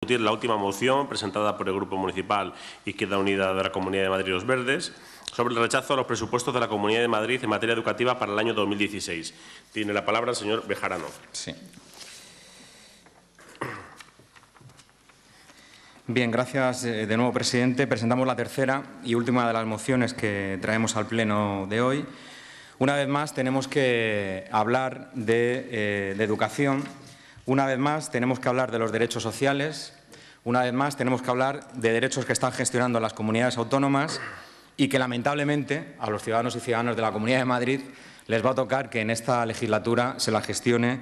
La última moción presentada por el Grupo Municipal Izquierda Unida de la Comunidad de Madrid y los Verdes sobre el rechazo a los presupuestos de la Comunidad de Madrid en materia educativa para el año 2016. Tiene la palabra el señor Bejarano. Sí. Bien, gracias de nuevo, presidente. Presentamos la tercera y última de las mociones que traemos al Pleno de hoy. Una vez más tenemos que hablar de educación. Una vez más tenemos que hablar de los derechos sociales. Una vez más tenemos que hablar de derechos que están gestionando las comunidades autónomas y que, lamentablemente, a los ciudadanos y ciudadanas de la Comunidad de Madrid les va a tocar que en esta legislatura se la gestione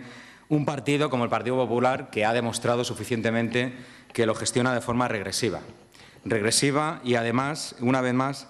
un partido como el Partido Popular, que ha demostrado suficientemente que lo gestiona de forma regresiva. Regresiva y, además, una vez más,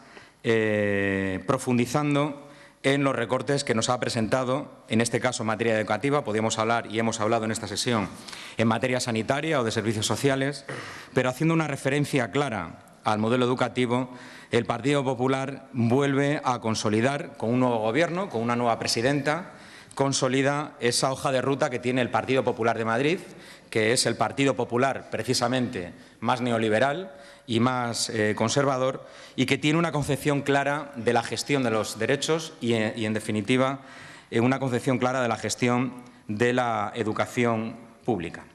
profundizando en los recortes que nos ha presentado, en este caso en materia educativa, podríamos hablar y hemos hablado en esta sesión en materia sanitaria o de servicios sociales, pero haciendo una referencia clara al modelo educativo, el Partido Popular vuelve a consolidar con un nuevo Gobierno, con una nueva presidenta, consolida esa hoja de ruta que tiene el Partido Popular de Madrid, que es el Partido Popular precisamente más neoliberal y más conservador, y que tiene una concepción clara de la gestión de los derechos y en definitiva, una concepción clara de la gestión de la educación pública.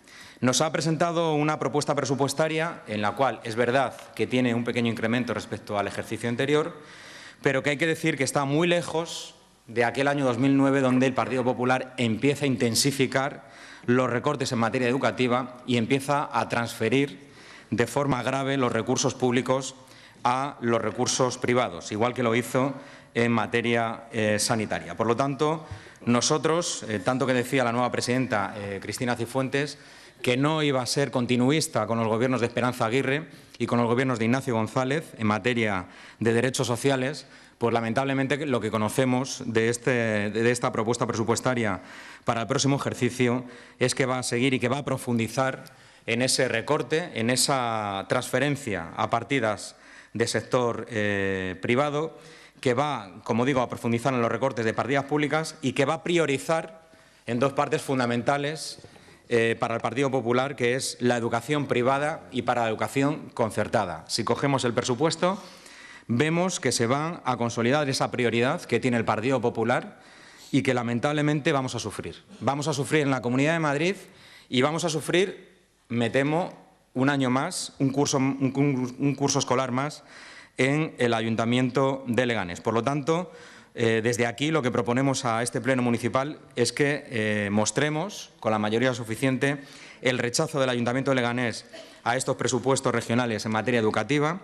Nos ha presentado una propuesta presupuestaria en la cual es verdad que tiene un pequeño incremento respecto al ejercicio anterior, pero que hay que decir que está muy lejos de aquel año 2009, donde el Partido Popular empieza a intensificar los recortes en materia educativa y empieza a transferir de forma grave los recursos públicos a los recursos privados, igual que lo hizo en materia sanitaria. Por lo tanto, nosotros, tanto que decía la nueva presidenta Cristina Cifuentes, que no iba a ser continuista con los gobiernos de Esperanza Aguirre y con los gobiernos de Ignacio González en materia de derechos sociales, pues lamentablemente lo que conocemos de esta propuesta presupuestaria para el próximo ejercicio es que va a seguir y que va a profundizar en ese recorte, en esa transferencia a partidas de sector privado, que va, como digo, a profundizar en los recortes de partidas públicas y que va a priorizar en dos partes fundamentales para el Partido Popular, que es la educación privada y para la educación concertada. Si cogemos el presupuesto, vemos que se va a consolidar esa prioridad que tiene el Partido Popular y que lamentablemente vamos a sufrir. Vamos a sufrir en la Comunidad de Madrid y vamos a sufrir, me temo, un año más, un curso escolar más en el Ayuntamiento de Leganés. Por lo tanto, desde aquí lo que proponemos a este Pleno municipal es que mostremos con la mayoría suficiente el rechazo del Ayuntamiento de Leganés a estos presupuestos regionales en materia educativa.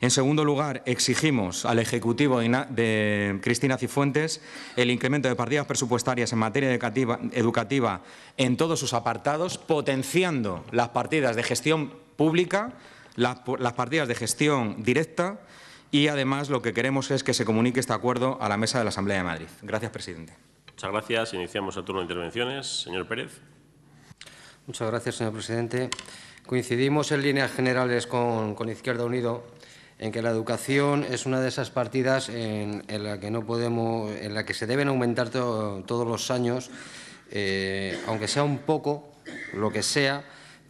En segundo lugar, exigimos al Ejecutivo de Cristina Cifuentes el incremento de partidas presupuestarias en materia educativa en todos sus apartados, potenciando las partidas de gestión pública, las partidas de gestión directa y, además, lo que queremos es que se comunique este acuerdo a la mesa de la Asamblea de Madrid. Gracias, presidente. Muchas gracias. Iniciamos el turno de intervenciones. Señor Pérez. Muchas gracias, señor presidente. Coincidimos en líneas generales con Izquierda Unida en que la educación es una de esas partidas en la que se deben aumentar todos los años, aunque sea un poco, lo que sea,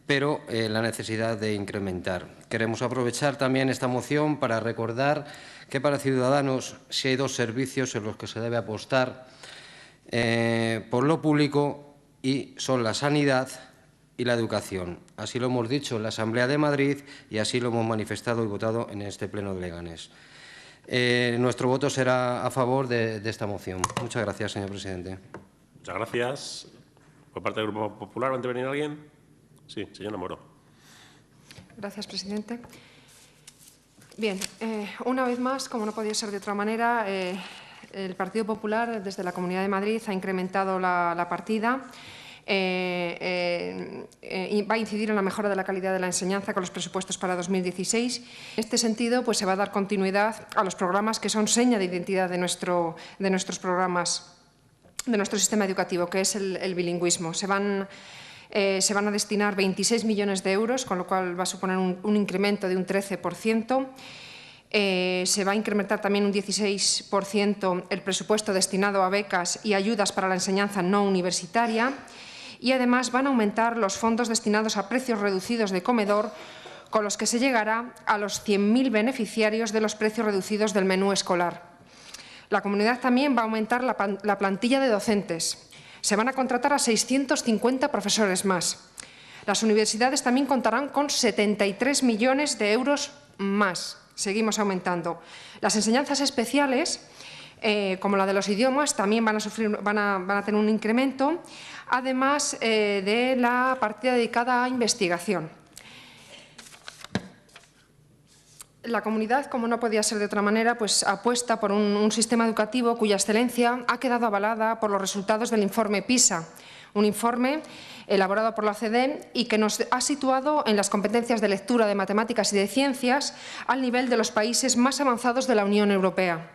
pero la necesidad de incrementar. Queremos aprovechar también esta moción para recordar que para Ciudadanos sí hay dos servicios en los que se debe apostar por lo público y son la sanidad y la educación. Así lo hemos dicho en la Asamblea de Madrid y así lo hemos manifestado y votado en este Pleno de Leganés. Nuestro voto será a favor de esta moción. Muchas gracias, señor presidente. Muchas gracias. Por parte del Grupo Popular, ¿va a intervenir alguien? Sí, señora Moro. Gracias, presidente. Bien, una vez más, como no podía ser de otra manera, el Partido Popular desde la Comunidad de Madrid ha incrementado la partida. Va a incidir en la mejora de la calidad de la enseñanza con los presupuestos para 2016. En este sentido, pues se va a dar continuidad a los programas que son seña de identidad de nuestros programas, de nuestro sistema educativo, que es el bilingüismo. Se van a destinar 26 millones de euros, con lo cual va a suponer un incremento de un 13%. Se va a incrementar también un 16% el presupuesto destinado a becas y ayudas para la enseñanza no universitaria. y además van a aumentar los fondos destinados a precios reducidos de comedor, con los que se llegará a los 100.000 beneficiarios de los precios reducidos del menú escolar. La comunidad también va a aumentar la plantilla de docentes. Se van a contratar a 650 profesores más. Las universidades también contarán con 73 millones de euros más. Seguimos aumentando. Las enseñanzas especiales, como la de los idiomas, también van a tener un incremento, además de la partida dedicada a investigación. La comunidad, como no podía ser de otra manera, pues apuesta por un sistema educativo cuya excelencia ha quedado avalada por los resultados del informe PISA, un informe elaborado por la OCDE y que nos ha situado en las competencias de lectura, de matemáticas y de ciencias al nivel de los países más avanzados de la Unión Europea.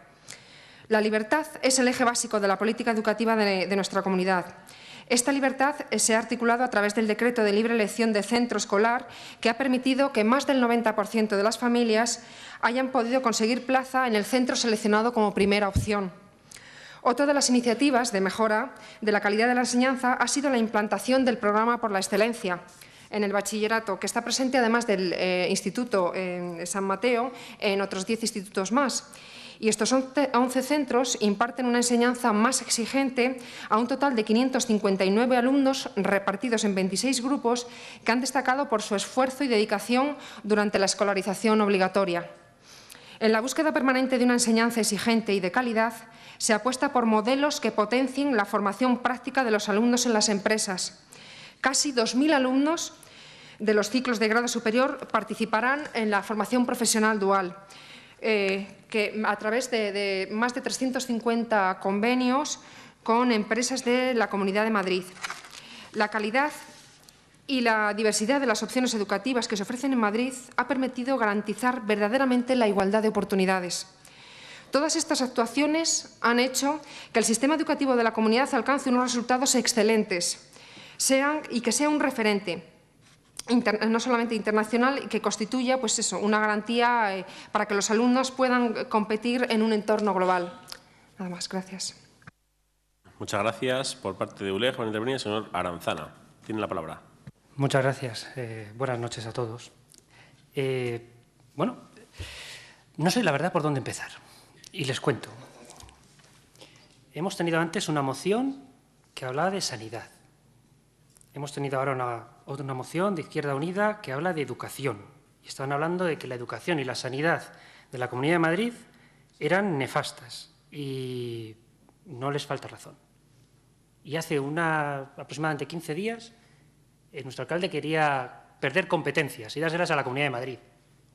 La libertad es el eje básico de la política educativa de nuestra comunidad. Esta libertad se ha articulado a través del decreto de libre elección de centro escolar, que ha permitido que más del 90% de las familias hayan podido conseguir plaza en el centro seleccionado como primera opción. Otra de las iniciativas de mejora de la calidad de la enseñanza ha sido la implantación del programa por la excelencia en el bachillerato, que está presente además del Instituto San Mateo en otros 10 institutos más. Y estos 11 centros imparten una enseñanza más exigente a un total de 559 alumnos repartidos en 26 grupos que han destacado por su esfuerzo y dedicación durante la escolarización obligatoria. En la búsqueda permanente de una enseñanza exigente y de calidad, se apuesta por modelos que potencien la formación práctica de los alumnos en las empresas. Casi 2.000 alumnos de los ciclos de grado superior participarán en la formación profesional dual, que a través de más de 350 convenios con empresas de la Comunidad de Madrid. La calidad y la diversidad de las opciones educativas que se ofrecen en Madrid ha permitido garantizar verdaderamente la igualdad de oportunidades. Todas estas actuaciones han hecho que el sistema educativo de la comunidad alcance unos resultados excelentes y que sea un referente, no solamente internacional, y que constituya pues eso, una garantía para que los alumnos puedan competir en un entorno global. Nada más, gracias. Muchas gracias. Por parte de ULEG va a intervenir el señor Aranzana. Tiene la palabra. Muchas gracias. Buenas noches a todos. Bueno, no sé la verdad por dónde empezar. Y les cuento. Hemos tenido antes una moción que hablaba de sanidad. Hemos tenido ahora otra moción de Izquierda Unida que habla de educación. Y estaban hablando de que la educación y la sanidad de la Comunidad de Madrid eran nefastas. Y no les falta razón. Y hace aproximadamente 15 días, nuestro alcalde quería perder competencias y dárselas a la Comunidad de Madrid.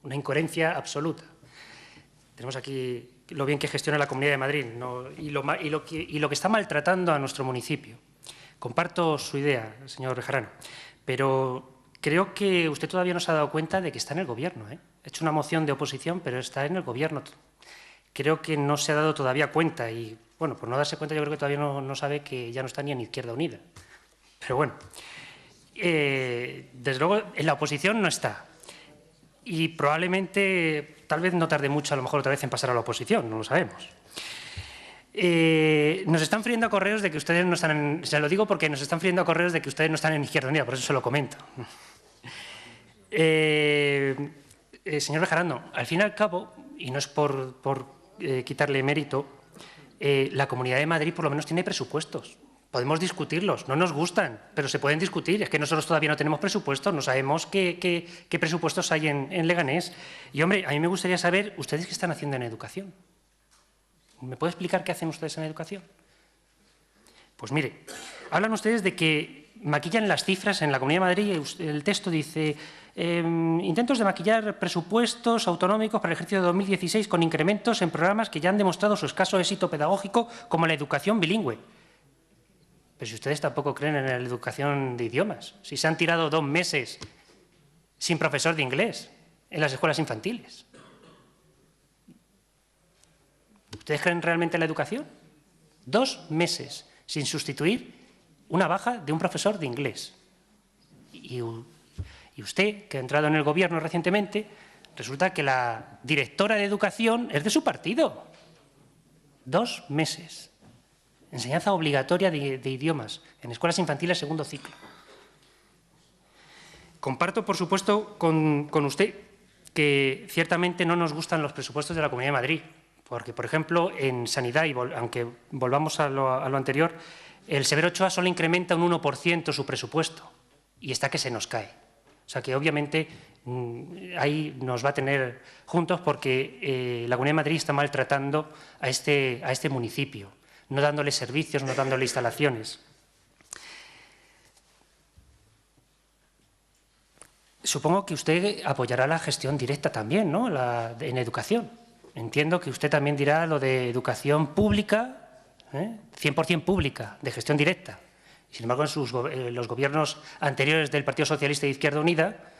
Una incoherencia absoluta. Tenemos aquí lo bien que gestiona la Comunidad de Madrid, ¿no? y lo que está maltratando a nuestro municipio. Comparto su idea, señor Bejarano, pero creo que usted todavía no se ha dado cuenta de que está en el Gobierno. Ha hecho una moción de oposición, pero está en el Gobierno. Creo que no se ha dado todavía cuenta y, bueno, por no darse cuenta yo creo que todavía no sabe que ya no está ni en Izquierda Unida. Pero bueno, desde luego en la oposición no está. Y probablemente, tal vez no tarde mucho a lo mejor otra vez en pasar a la oposición, no lo sabemos. Nos están friendo correos de que ustedes no están se lo digo porque nos están friendo correos de que ustedes no están en Izquierda Unida, por eso se lo comento. Señor Bejarano, al fin y al cabo, y no es por quitarle mérito, la Comunidad de Madrid por lo menos tiene presupuestos. Podemos discutirlos, no nos gustan, pero se pueden discutir. Es que nosotros todavía no tenemos presupuestos, no sabemos qué presupuestos hay en Leganés. Y, hombre, a mí me gustaría saber, ¿ustedes qué están haciendo en educación? ¿Me puede explicar qué hacen ustedes en educación? Pues mire, hablan ustedes de que maquillan las cifras en la Comunidad de Madrid. El texto dice, intentos de maquillar presupuestos autonómicos para el ejercicio de 2016 con incrementos en programas que ya han demostrado su escaso éxito pedagógico, como la educación bilingüe. Pero si ustedes tampoco creen en la educación de idiomas, si se han tirado 2 meses sin profesor de inglés en las escuelas infantiles. ¿Ustedes creen realmente en la educación? 2 meses sin sustituir una baja de un profesor de inglés. Y usted, que ha entrado en el Gobierno recientemente, resulta que la directora de educación es de su partido. 2 meses. enseñanza obligatoria de idiomas en escuelas infantiles segundo ciclo. Comparto, por supuesto, con usted que ciertamente no nos gustan los presupuestos de la Comunidad de Madrid, porque, por ejemplo, en sanidad, y aunque volvamos a lo anterior, el Severo Ochoa solo incrementa un 1% su presupuesto y está que se nos cae. O sea que, obviamente, ahí nos va a tener juntos porque la Comunidad de Madrid está maltratando a este municipio, no dándole servicios, no dándole instalaciones. Supongo que usted apoyará la gestión directa también, ¿no?, en educación. Entiendo que usted también dirá lo de educación pública, 100% pública, de gestión directa. Sin embargo, los gobiernos anteriores del Partido Socialista y Izquierda Unida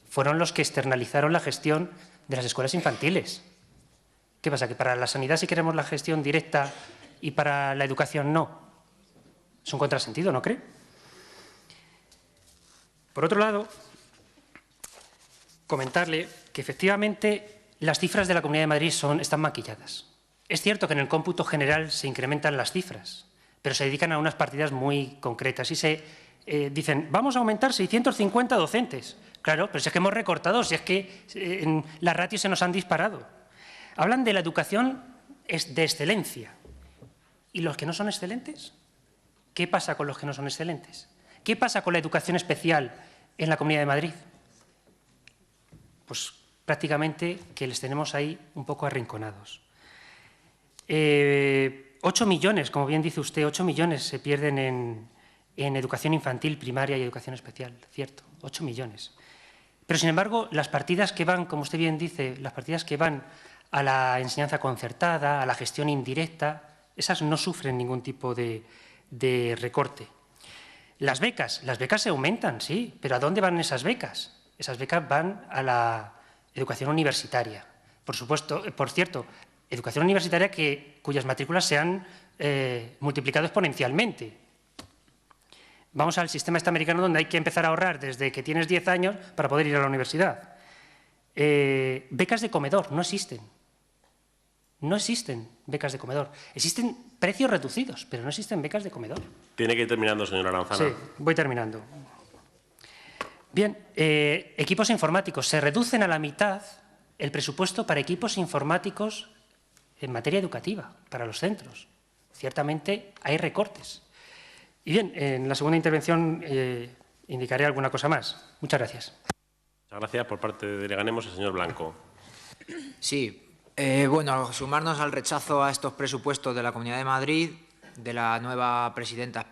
fueron los que externalizaron la gestión de las escuelas infantiles. ¿Qué pasa? ¿Que para la sanidad sí queremos la gestión directa y para la educación no? Es un contrasentido, ¿no cree? Por otro lado, comentarle que efectivamente las cifras de la Comunidad de Madrid están maquilladas. Es cierto que en el cómputo general se incrementan las cifras, pero se dedican a unas partidas muy concretas y se dicen, vamos a aumentar 650 docentes. Claro, pero si es que hemos recortado, si es que las ratios se nos han disparado. Hablan de la educación de excelencia. ¿Y los que no son excelentes? ¿Qué pasa con los que no son excelentes? ¿Qué pasa con la educación especial en la Comunidad de Madrid? Pues prácticamente que les tenemos ahí un poco arrinconados. 8 millones, como bien dice usted, 8 millones se pierden en educación infantil, primaria y educación especial, cierto, 8 millones. Pero, sin embargo, las partidas que van, como usted bien dice, las partidas que van a la enseñanza concertada, a la gestión indirecta, esas no sufren ningún tipo de recorte. Las becas se aumentan, sí, pero ¿a dónde van esas becas? Esas becas van a la educación universitaria. Por supuesto, por cierto, educación universitaria cuyas matrículas se han multiplicado exponencialmente. Vamos al sistema americano donde hay que empezar a ahorrar desde que tienes 10 años para poder ir a la universidad. Becas de comedor no existen. No existen becas de comedor. Existen precios reducidos, pero no existen becas de comedor. Tiene que ir terminando, señora Aranzana. Sí, voy terminando. Bien, equipos informáticos. Se reducen a la mitad el presupuesto para equipos informáticos en materia educativa, para los centros. Ciertamente hay recortes. Y bien, en la segunda intervención indicaré alguna cosa más. Muchas gracias. Muchas gracias. Por parte de Leganemos, el señor Blanco. Sí. Bueno, sumarnos al rechazo a estos presupuestos de la Comunidad de Madrid, de la nueva presidenta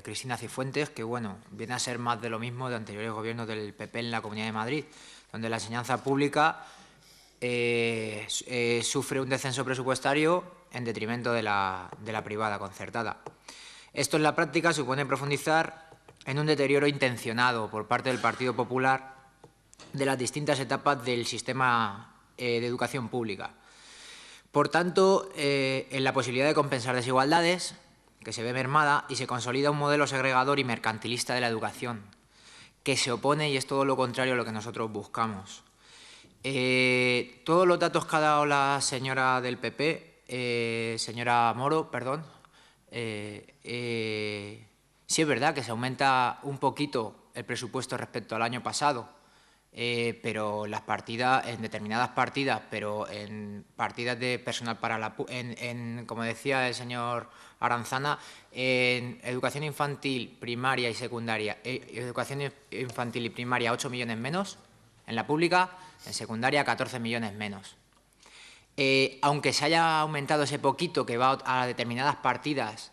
Cristina Cifuentes, que bueno, viene a ser más de lo mismo de anteriores gobiernos del PP en la Comunidad de Madrid, donde la enseñanza pública sufre un descenso presupuestario en detrimento de la privada concertada. Esto en la práctica supone profundizar en un deterioro intencionado por parte del Partido Popular de las distintas etapas del sistema de educación pública. Por tanto, en la posibilidad de compensar desigualdades, que se ve mermada y se consolida un modelo segregador y mercantilista de la educación, que se opone y es todo lo contrario a lo que nosotros buscamos. Todos los datos que ha dado la señora del PP, señora Moro, perdón, sí es verdad que se aumenta un poquito el presupuesto respecto al año pasado, pero las partidas, en determinadas partidas, pero en partidas de personal para como decía el señor Aranzana, en educación infantil, primaria y secundaria, educación infantil y primaria 8 millones menos, en la pública, en secundaria 14 millones menos. Aunque se haya aumentado ese poquito que va a determinadas partidas,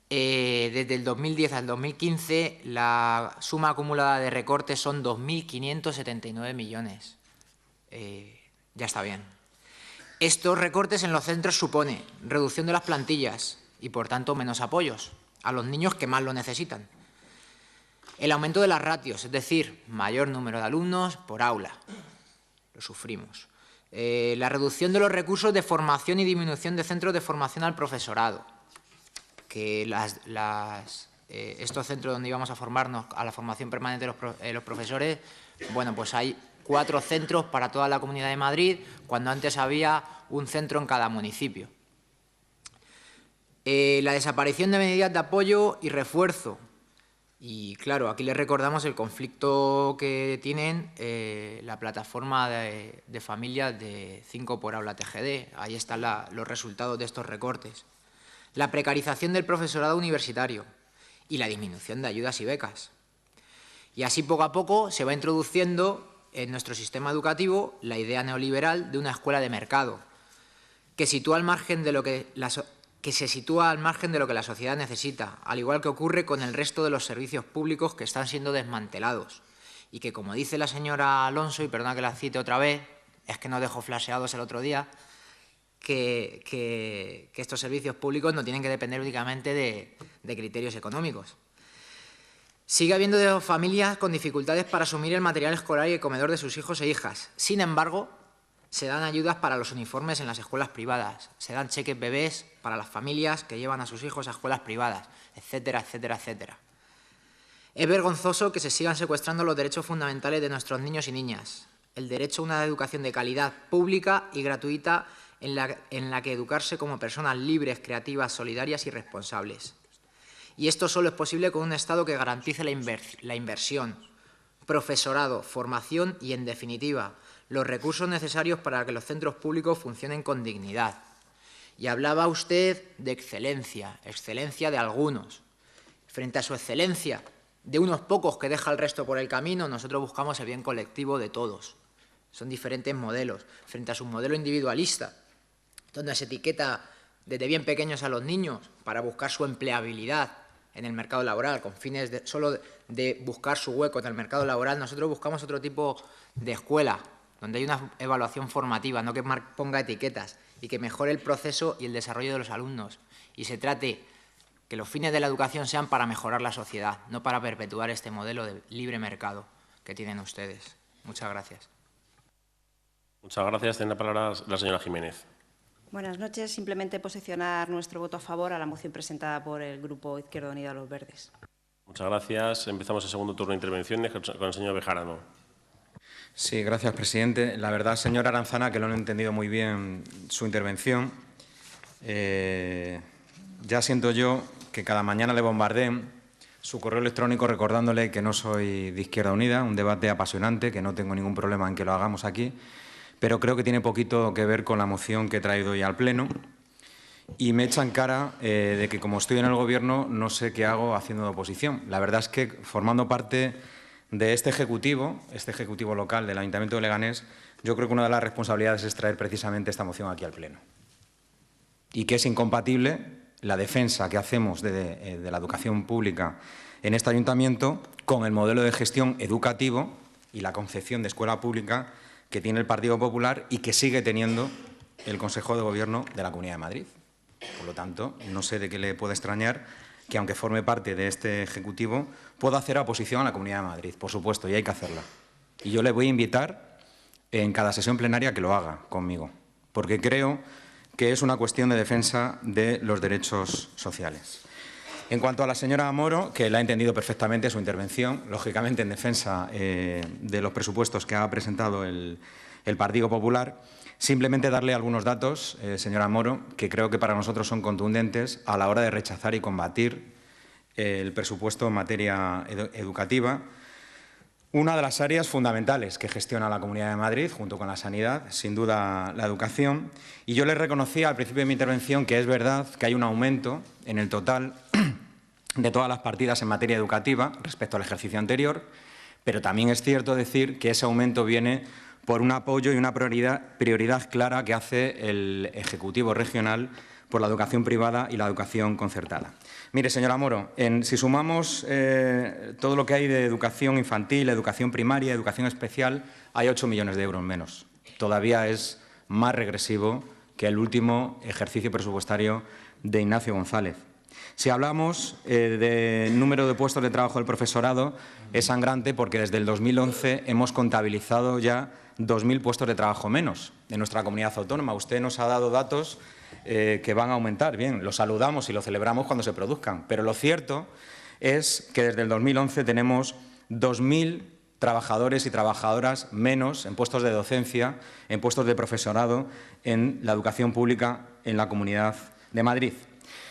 desde el 2010 al 2015 la suma acumulada de recortes son 2.579 millones. Ya está bien. Estos recortes en los centros supone reducción de las plantillas y, por tanto, menos apoyos a los niños que más lo necesitan. El aumento de las ratios, es decir, mayor número de alumnos por aula. Lo sufrimos. La reducción de los recursos de formación y disminución de centros de formación al profesorado. Que estos centros donde íbamos a formarnos a la formación permanente de los profesores, bueno, pues hay 4 centros para toda la Comunidad de Madrid, cuando antes había un centro en cada municipio. La desaparición de medidas de apoyo y refuerzo. Y claro, aquí les recordamos el conflicto que tienen la plataforma de familias de 5 por aula TGD. Ahí están los resultados de estos recortes. La precarización del profesorado universitario y la disminución de ayudas y becas. Y así poco a poco se va introduciendo en nuestro sistema educativo la idea neoliberal de una escuela de mercado, que se sitúa al margen de lo que la sociedad necesita, al igual que ocurre con el resto de los servicios públicos que están siendo desmantelados y que, como dice la señora Alonso, y perdona que la cite otra vez, es que nos dejó flasheados el otro día, que estos servicios públicos no tienen que depender únicamente de criterios económicos. Sigue habiendo familias con dificultades para asumir el material escolar y el comedor de sus hijos e hijas. Sin embargo, se dan ayudas para los uniformes en las escuelas privadas, se dan cheques bebés para las familias que llevan a sus hijos a escuelas privadas, etcétera, etcétera, etcétera. Es vergonzoso que se sigan secuestrando los derechos fundamentales de nuestros niños y niñas, el derecho a una educación de calidad pública y gratuita en la que educarse como personas libres, creativas, solidarias y responsables. Y esto solo es posible con un Estado que garantice la inversión, profesorado, formación y, en definitiva, los recursos necesarios para que los centros públicos funcionen con dignidad. Y hablaba usted de excelencia, excelencia de algunos. Frente a su excelencia, de unos pocos que deja el resto por el camino, nosotros buscamos el bien colectivo de todos. Son diferentes modelos. Frente a su modelo individualista, donde se etiqueta desde bien pequeños a los niños para buscar su empleabilidad en el mercado laboral, con fines solo de buscar su hueco en el mercado laboral, nosotros buscamos otro tipo de escuela, donde hay una evaluación formativa, no que ponga etiquetas, y que mejore el proceso y el desarrollo de los alumnos. Y se trate que los fines de la educación sean para mejorar la sociedad, no para perpetuar este modelo de libre mercado que tienen ustedes. Muchas gracias. Muchas gracias. Tiene la palabra la señora Jiménez. Buenas noches. Simplemente posicionar nuestro voto a favor a la moción presentada por el Grupo Izquierda Unida Los Verdes. Muchas gracias. Empezamos el segundo turno de intervenciones con el señor Bejarano. Sí, gracias, presidente. La verdad, señora Aranzana, que lo han entendido muy bien su intervención. Ya siento yo que cada mañana le bombardeen su correo electrónico recordándole que no soy de Izquierda Unida, un debate apasionante, que no tengo ningún problema en que lo hagamos aquí, pero creo que tiene poquito que ver con la moción que he traído hoy al Pleno y me echan cara de que, como estoy en el Gobierno, no sé qué hago haciendo de oposición. La verdad es que, formando parte de este ejecutivo local del Ayuntamiento de Leganés, yo creo que una de las responsabilidades es traer precisamente esta moción aquí al Pleno. Y que es incompatible la defensa que hacemos de la educación pública en este ayuntamiento con el modelo de gestión educativo y la concepción de escuela pública que tiene el Partido Popular y que sigue teniendo el Consejo de Gobierno de la Comunidad de Madrid. Por lo tanto, no sé de qué le puede extrañar que, aunque forme parte de este Ejecutivo, pueda hacer oposición a la Comunidad de Madrid, por supuesto, y hay que hacerla. Y yo le voy a invitar en cada sesión plenaria que lo haga conmigo, porque creo que es una cuestión de defensa de los derechos sociales. En cuanto a la señora Moro, que la ha entendido perfectamente su intervención, lógicamente en defensa de los presupuestos que ha presentado el Partido Popular, simplemente darle algunos datos, señora Moro, que creo que para nosotros son contundentes a la hora de rechazar y combatir el presupuesto en materia educativa. Una de las áreas fundamentales que gestiona la Comunidad de Madrid, junto con la sanidad, sin duda la educación. Y yo les reconocía al principio de mi intervención que es verdad que hay un aumento en el total de todas las partidas en materia educativa respecto al ejercicio anterior, pero también es cierto decir que ese aumento viene por un apoyo y una prioridad clara que hace el Ejecutivo regional por la educación privada y la educación concertada. Mire, señora Moro, si sumamos todo lo que hay de educación infantil, educación primaria, educación especial, hay 8 millones de euros menos. Todavía es más regresivo que el último ejercicio presupuestario de Ignacio González. Si hablamos del número de puestos de trabajo del profesorado, es sangrante porque desde el 2011 hemos contabilizado ya 2.000 puestos de trabajo menos en nuestra comunidad autónoma. Usted nos ha dado datos que van a aumentar. Bien, lo saludamos y lo celebramos cuando se produzcan, pero lo cierto es que desde el 2011 tenemos 2.000 trabajadores y trabajadoras menos en puestos de docencia, en puestos de profesorado en la educación pública en la Comunidad de Madrid.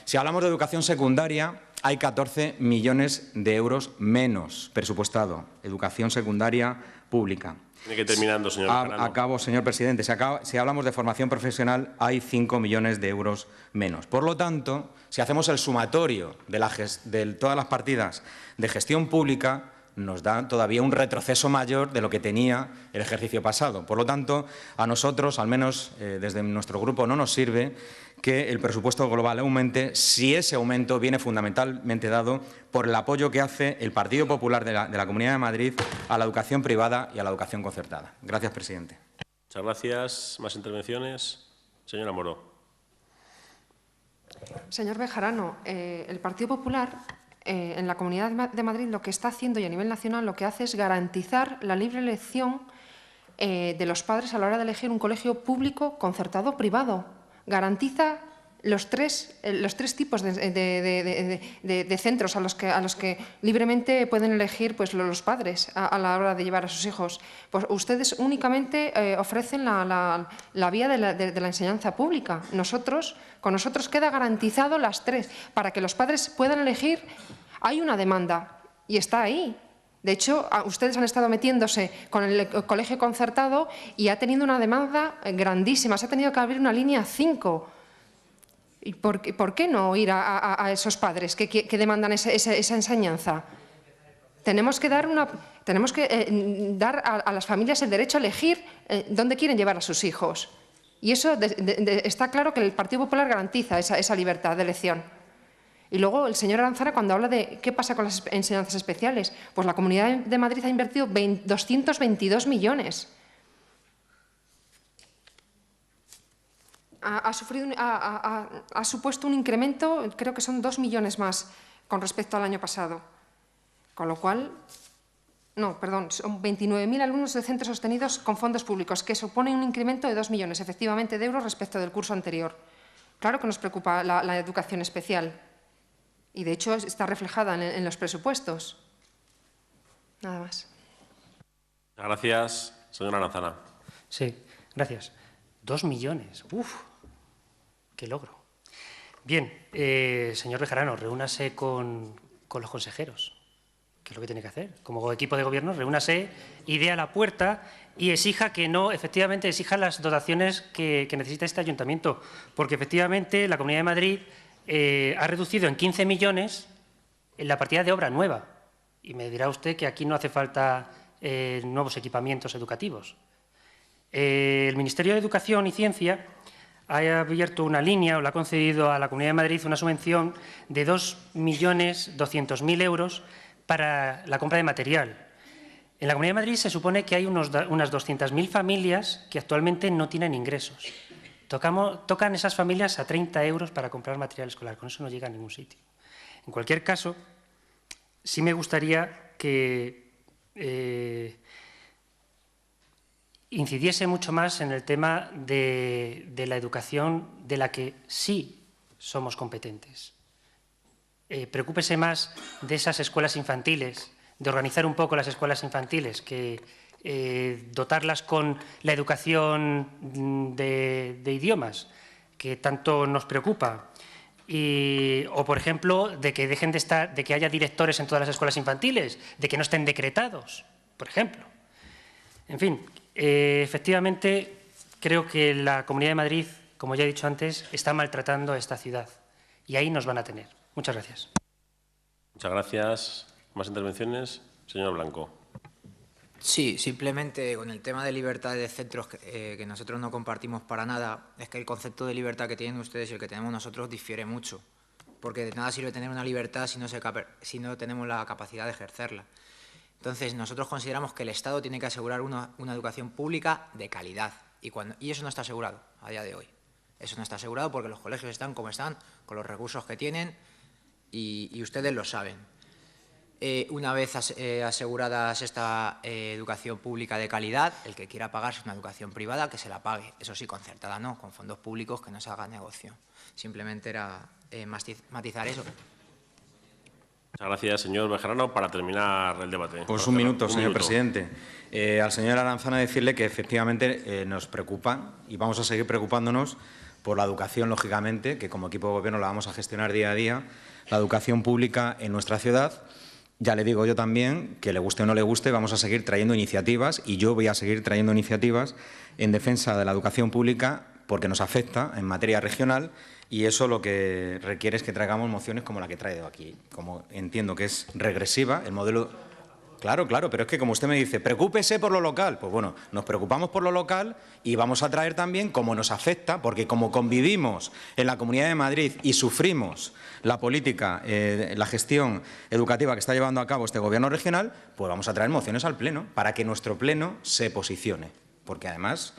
Si hablamos de educación secundaria, hay 14 millones de euros menos presupuestado. Educación secundaria pública. Tiene que ir terminando, señor Bejarano. Acabo, señor presidente. Si hablamos de formación profesional, hay 5 millones de euros menos. Por lo tanto, si hacemos el sumatorio de todas las partidas de gestión pública, nos da todavía un retroceso mayor de lo que tenía el ejercicio pasado. Por lo tanto, a nosotros, al menos desde nuestro grupo, no nos sirve que el presupuesto global aumente si ese aumento viene fundamentalmente dado por el apoyo que hace el Partido Popular de la Comunidad de Madrid a la educación privada y a la educación concertada. Gracias, presidente. Muchas gracias. ¿Más intervenciones? Señora Moró. Señor Bejarano, el Partido Popular en la Comunidad de Madrid lo que está haciendo y a nivel nacional lo que hace es garantizar la libre elección de los padres a la hora de elegir un colegio público, concertado o privado. Garantiza los tres tipos de centros a los que libremente pueden elegir pues, los padres a la hora de llevar a sus hijos. Pues ustedes únicamente ofrecen la vía de la enseñanza pública. Con nosotros queda garantizado las tres. Para que los padres puedan elegir, hay una demanda y está ahí. De hecho, ustedes han estado metiéndose con el colegio concertado y ha tenido una demanda grandísima. Se ha tenido que abrir una línea 5. ¿Y por qué no ir a esos padres que demandan esa enseñanza? Tenemos que dar a las familias el derecho a elegir dónde quieren llevar a sus hijos. Y eso está claro que el Partido Popular garantiza esa libertad de elección. Y luego el señor Aranzana, cuando habla de qué pasa con las enseñanzas especiales, pues la Comunidad de Madrid ha invertido 222 millones. Ha supuesto un incremento, creo que son 2 millones más con respecto al año pasado. Con lo cual, no, perdón, son 29.000 alumnos de centros sostenidos con fondos públicos, que supone un incremento de 2 millones, efectivamente, de euros respecto del curso anterior. Claro que nos preocupa la educación especial y, de hecho, está reflejada en los presupuestos. Nada más. Gracias. Señora Aranzana. Sí, gracias. 2 millones. ¡Uf! ¡Qué logro! Bien, señor Bejarano, reúnase con los consejeros, que es lo que tiene que hacer. Como equipo de gobierno, reúnase, ide a la puerta y exija que no, efectivamente, exija las dotaciones que necesita este ayuntamiento, porque efectivamente la Comunidad de Madrid ha reducido en 15 millones en la partida de obra nueva. Y me dirá usted que aquí no hace falta nuevos equipamientos educativos. El Ministerio de Educación y Ciencia ha abierto una línea o le ha concedido a la Comunidad de Madrid una subvención de 2.200.000 euros para la compra de material. En la Comunidad de Madrid se supone que hay unas 200.000 familias que actualmente no tienen ingresos. Tocan esas familias a 30 euros para comprar material escolar. Con eso no llega a ningún sitio. En cualquier caso, sí me gustaría que incidiese mucho más en el tema de la educación de la que sí somos competentes. Preocúpese más de esas escuelas infantiles, de organizar un poco las escuelas infantiles, que dotarlas con la educación de idiomas, que tanto nos preocupa. O, por ejemplo, de que dejen de estar, de que haya directores en todas las escuelas infantiles, de que no estén decretados, por ejemplo. En fin, efectivamente, creo que la Comunidad de Madrid, como ya he dicho antes, está maltratando a esta ciudad. Y ahí nos van a tener. Muchas gracias. Muchas gracias. ¿Más intervenciones? Señor Blanco. Sí, simplemente con el tema de libertad de centros que nosotros no compartimos para nada, es que el concepto de libertad que tienen ustedes y el que tenemos nosotros difiere mucho. Porque de nada sirve tener una libertad si no tenemos la capacidad de ejercerla. Entonces, nosotros consideramos que el Estado tiene que asegurar una educación pública de calidad. Y eso no está asegurado a día de hoy. Eso no está asegurado porque los colegios están como están, con los recursos que tienen, y ustedes lo saben. Una vez aseguradas esta educación pública de calidad, el que quiera pagarse una educación privada, que se la pague. Eso sí, concertada no, con fondos públicos, que no se haga negocio. Simplemente era matizar eso. Muchas gracias, señor Bejarano. Para terminar el debate. Pues un minuto, señor presidente. Al señor Aranzana decirle que efectivamente nos preocupa y vamos a seguir preocupándonos por la educación, lógicamente, que como equipo de gobierno la vamos a gestionar día a día, la educación pública en nuestra ciudad. Ya le digo yo también, que le guste o no le guste, vamos a seguir trayendo iniciativas y yo voy a seguir trayendo iniciativas en defensa de la educación pública porque nos afecta en materia regional y eso lo que requiere es que traigamos mociones como la que traigo aquí. Como entiendo que es regresiva, el modelo... Claro, pero es que como usted me dice, preocúpese por lo local. Pues bueno, nos preocupamos por lo local y vamos a traer también cómo nos afecta, porque como convivimos en la Comunidad de Madrid y sufrimos la política, la gestión educativa que está llevando a cabo este Gobierno regional, pues vamos a traer mociones al Pleno para que nuestro Pleno se posicione. Porque además,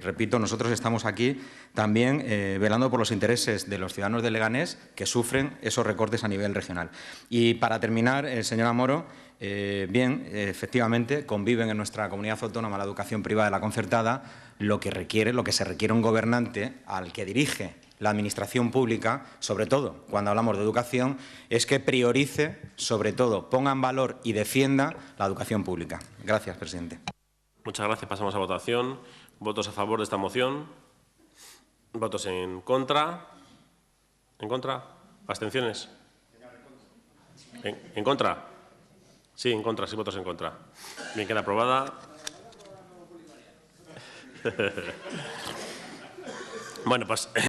repito, nosotros estamos aquí también velando por los intereses de los ciudadanos de Leganés que sufren esos recortes a nivel regional. Y para terminar, señora Moro, bien, efectivamente, conviven en nuestra comunidad autónoma la educación privada y la concertada, lo que se requiere un gobernante al que dirige la administración pública, sobre todo cuando hablamos de educación, es que priorice, sobre todo, ponga en valor y defienda la educación pública. Gracias, presidente. Muchas gracias. Pasamos a votación. ¿Votos a favor de esta moción? ¿Votos en contra? ¿En contra? ¿Abstenciones? ¿En contra? Sí, en contra. Sí, votos en contra. Bien, queda aprobada. Bueno, pues...